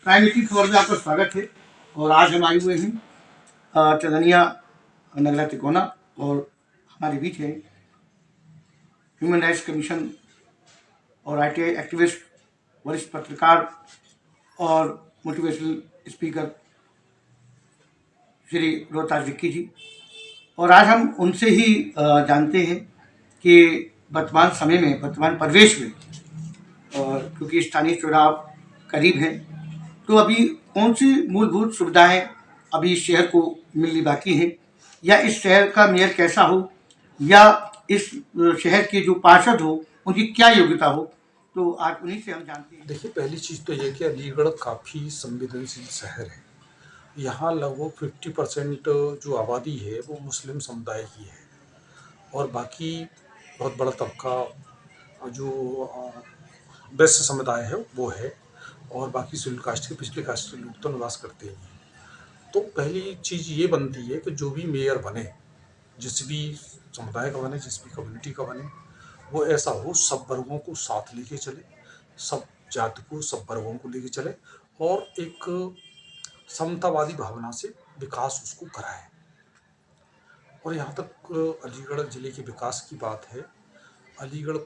Prime 18 खबर में आपका स्वागत है। और आज हम आए हुए हैं चंदनिया नगला तिकोना, और हमारे बीच है ह्यूमन राइट्स कमीशन और ITI एक्टिविस्ट, वरिष्ठ पत्रकार और मोटिवेशनल स्पीकर श्री रोहताज विक्की जी। और आज हम उनसे ही जानते हैं कि वर्तमान समय में, वर्तमान परिवेश में, क्योंकि स्थानीय चुनाव करीब हैं, तो अभी कौन सी मूलभूत सुविधाएं अभी इस शहर को मिलनी बाकी है, या इस शहर का मेयर कैसा हो, या इस शहर के जो पार्षद हो उनकी क्या योग्यता हो, तो आज उन्हीं से हम जानते हैं। देखिए, पहली चीज़ तो ये कि अलीगढ़ काफ़ी संवेदनशील शहर है। यहाँ लगभग 50% जो आबादी है वो मुस्लिम समुदाय की है, और बाकी बहुत बड़ा तबका जो वैश्य समुदाय है वो है, और बाकी शेड्यूल कास्ट के, पिछले कास्ट के लोग तो निवास करते ही हैं। तो पहली चीज़ ये बनती है कि जो भी मेयर बने, जिस भी समुदाय का बने, जिस भी कम्युनिटी का बने, वो ऐसा हो सब वर्गों को साथ लेके चले, सब जाति को, सब वर्गों को लेके चले, और एक समतावादी भावना से विकास उसको कराए। और यहाँ तक अलीगढ़ ज़िले के विकास की बात है, अलीगढ़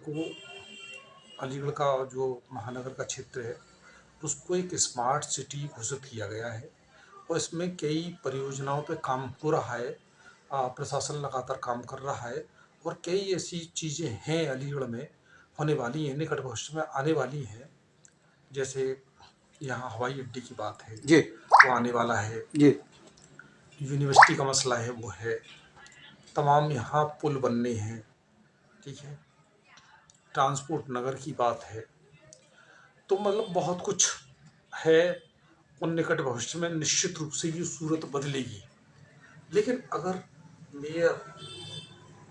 का जो महानगर का क्षेत्र है उसको एक स्मार्ट सिटी घोषित किया गया है, और इसमें कई परियोजनाओं पे काम हो रहा है। प्रशासन लगातार काम कर रहा है, और कई ऐसी चीज़ें हैं अलीगढ़ में, होने वाली हैं, निकट भविष्य में आने वाली हैं। जैसे यहाँ हवाई अड्डे की बात है जी, वो आने वाला है, जी, यूनिवर्सिटी का मसला है वो है, तमाम यहाँ पुल बनने हैं, ठीक है, ट्रांसपोर्ट नगर की बात है। तो मतलब बहुत कुछ है, और निकट भविष्य में निश्चित रूप से ये सूरत बदलेगी। लेकिन अगर मेयर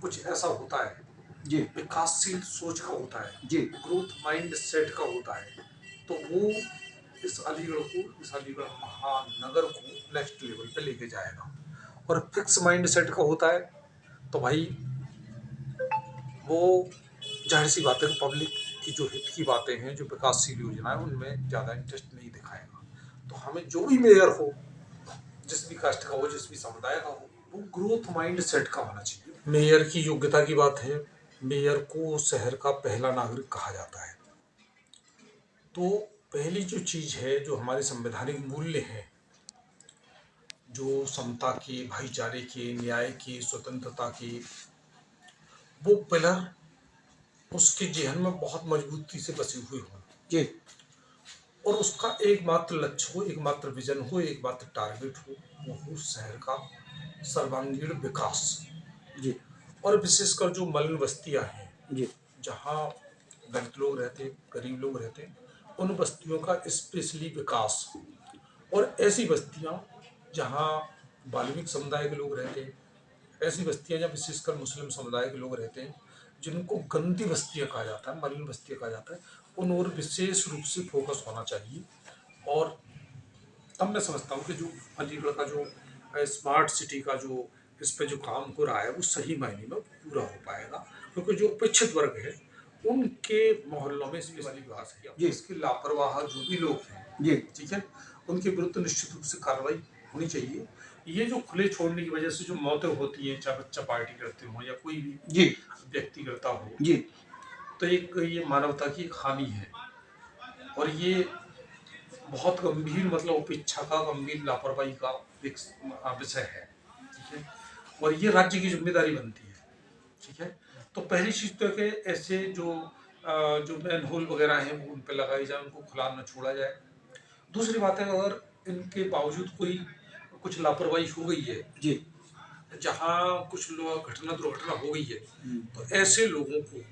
कुछ ऐसा होता है, जी, विकासशील सोच का होता है, जी, ग्रोथ माइंड सेट का होता है, तो वो इस अलीगढ़ महानगर को नेक्स्ट लेवल पे लेके जाएगा। और फिक्स माइंड सेट का होता है तो भाई वो जाहिर सी बात है कि पब्लिक की जो हित की बातें हैं, जो विकासशील योजनाएं, उनमें ज़्यादा इंटरेस्ट नहीं दिखाएगा। तो हमें जो भी मेयर हो, जिस भी कास्ट का हो, जिस भी समुदाय का हो, वो ग्रोथ माइंड सेट का होना चाहिए। मेयर की योग्यता की बात है, मेयर को शहर का पहला नागरिक कहा जाता है। तो पहली जो चीज़ है, जो हमारे संवैधानिक मूल्य हैं, जो समता के, भाईचारे के, न्याय के, स्वतंत्रता के, वो पिलर उसके जेहन में बहुत मजबूती से बसे हुए हों, जी, और उसका एकमात्र लक्ष्य हो, एकमात्र विजन हो, एकमात्र टारगेट हो, वो हो शहर का सर्वांगीण विकास। जी, और विशेषकर जो मलिन बस्तियां हैं, जी, जहाँ दलित लोग रहते, गरीब लोग रहते, उन बस्तियों का स्पेशली विकास। और ऐसी बस्तियां जहाँ बाल्मीकि समुदाय के लोग रहते हैं, ऐसी बस्तियां जहाँ विशेषकर मुस्लिम समुदाय के लोग रहते हैं, जिनको गंदी बस्तियां कहा जाता है, मलिन बस्तियां कहा जाता है, उन और विशेष रूप से फोकस होना चाहिए। और तब मैं समझता हूँ कि जो अलीगढ़ का जो स्मार्ट सिटी का जो इस पे जो काम हो रहा है वो सही मायने में पूरा हो पाएगा, क्योंकि जो उपेक्षित वर्ग है उनके मोहल्लों में इसकी वाली विकास है, जी, इसके लापरवाह जो भी लोग हैं, जी, ठीक है, उनके विरुद्ध निश्चित रूप से कार्रवाई होनी चाहिए। ये जो खुले छोड़ने की वजह से जो मौतें होती हैं, चाहे बच्चा पार्टी करते हो या कोई भी जी, व्यक्ति करता हो, जी, तो एक ये मानवता की एक हानि है, और ये बहुत गंभीर, मतलब उपेक्षा का, गंभीर लापरवाही का एक विषय है, ठीक है, और ये राज्य की जिम्मेदारी बनती है, ठीक है। तो पहली चीज़ तो है कि ऐसे जो मैन होल वगैरह हैं वो उन पर लगाई जाए, उनको खुला न छोड़ा जाए। दूसरी बात है, अगर इनके बावजूद कोई कुछ लापरवाही हो गई है, जी, जहाँ कुछ लोग दुर्घटना हो गई है, तो ऐसे लोगों को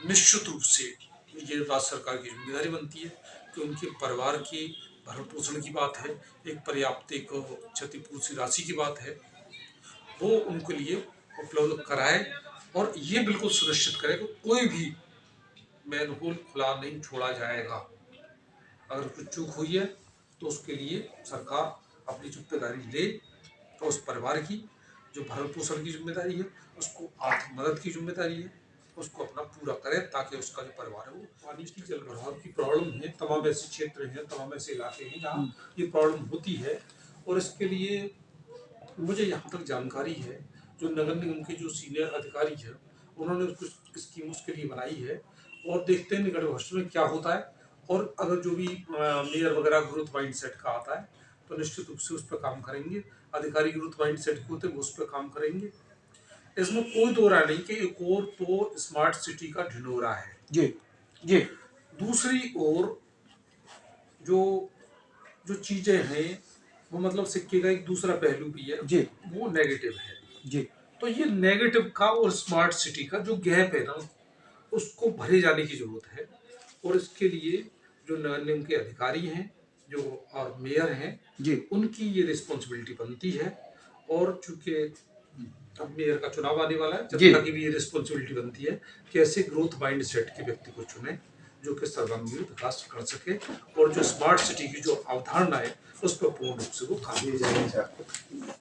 निश्चित रूप से ये राज्य सरकार की जिम्मेदारी बनती है कि उनके परिवार की भरण पोषण की बात है, एक पर्याप्त एक क्षतिपूर्ति राशि की बात है, वो उनके लिए उपलब्ध कराए, और ये बिल्कुल सुनिश्चित करे कि कोई भी मैनहोल खुला नहीं छोड़ा जाएगा। अगर कुछ चूक हुई है तो उसके लिए सरकार अपनी जिम्मेदारी ले, तो उस परिवार की जो भरण पोषण की जिम्मेदारी है, उसको आर्थिक मदद की जिम्मेदारी है, उसको अपना पूरा करें, ताकि उसका जो परिवार है वो पानी की जल भराव की प्रॉब्लम है, तमाम ऐसे क्षेत्र हैं, तमाम ऐसे इलाके हैं जहाँ ये प्रॉब्लम होती है। और इसके लिए मुझे यहाँ तक जानकारी है, जो नगर निगम के जो सीनियर अधिकारी हैं उन्होंने कुछ स्कीम उसके लिए बनाई है, और देखते हैं निकट भविष्य में क्या होता है। और अगर जो भी मेयर वगैरह ग्रोथ माइंड सेट का आता है तो निश्चित रूप से उस पर काम करेंगे। अधिकारी ग्रोथ माइंड सेट के होते हैं वो उस पर काम करेंगे। इसमें कोई दो राय नहीं कि एक और तो स्मार्ट सिटी का ढिंढोरा है। जी जी दूसरी ओर जो जो चीजें हैं वो मतलब सिक्के का एक दूसरा पहलू भी है, जी वो नेगेटिव है। जी तो ये नेगेटिव का और स्मार्ट सिटी का जो गैप है ना, उसको भरे जाने की जरूरत है। और इसके लिए जो नगर निगम के अधिकारी हैं जो और मेयर हैं जी उनकी ये रिस्पॉन्सिबिलिटी बनती है। और चूंकि अब मेयर का चुनाव आने वाला है, जी। जनता की भी ये रिस्पॉन्सिबिलिटी बनती है कि ऐसे ग्रोथ माइंड सेट के व्यक्ति को चुने जो कि सर्वांगीण विकास कर सके, और जो स्मार्ट सिटी की जो अवधारणा है उस पर पूर्ण रूप से वो काम कर सके।